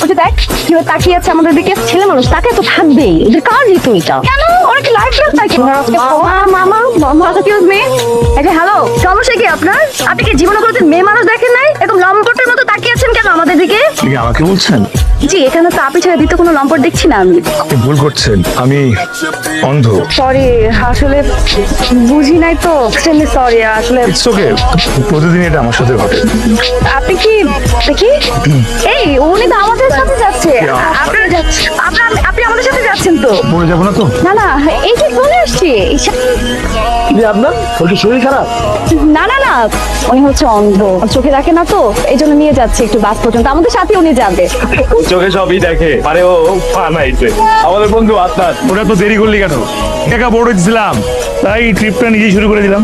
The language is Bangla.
ওটা দেখ কিভাবে তাকিয়ে আছে আমাদের দিকে। ছেলে মানুষ তাকে তো থাকবেই, ওদের কাজই তো এটা। কেন ওরা কি লাইফ ড্রেস নাকি? মামা মামা এক্সকিউজ মি। এই যে হ্যালো, সমস্যা কি আপনার? আপনি কি জীবনে কোনোদিন মেয়ে মানুষ দেখেন নাই? এরকম লম্পটের মতো তাকিয়ে আছেন কেন আমাদের দিকে? আপনি আমাকে বলছেন? জি, এখানে তো আপনি ছাড়া দ্বিতীয় কোনো লম্পট দেখছি না আমি। আপনি ভুল করছেন, আমি অন্ধ। সরি, আসলে বুঝি নাই তো। এক্সট্রিমলি সরি আসলে। ইটস ওকে, প্রতিদিন এটা আমার সাথে ঘটে। আপনি কি দেখি এই উনি তো আমাদের সাথে যাচ্ছে। আপনি আমাদের সাথে যাচ্ছেন তো? পড়ে যাবো না তো? না না, এই যে চলে আসছি। আপনার কি শরীর খারাপ? না না না, উনি হচ্ছে অন্ধ, চোখে দেখে না তো, এই জন্য নিয়ে যাচ্ছে একটু বাস পর্যন্ত। আমাদের সাথে উনি যাবে। চোখে সবই দেখে, আরে ও পানাইছে আমাদের বন্ধু আত্মার। ওটা তো দেরি করলি কেন? টাকা বড় দিছিলাম, তাই ট্রিপটা নিজেই শুরু করে দিলাম।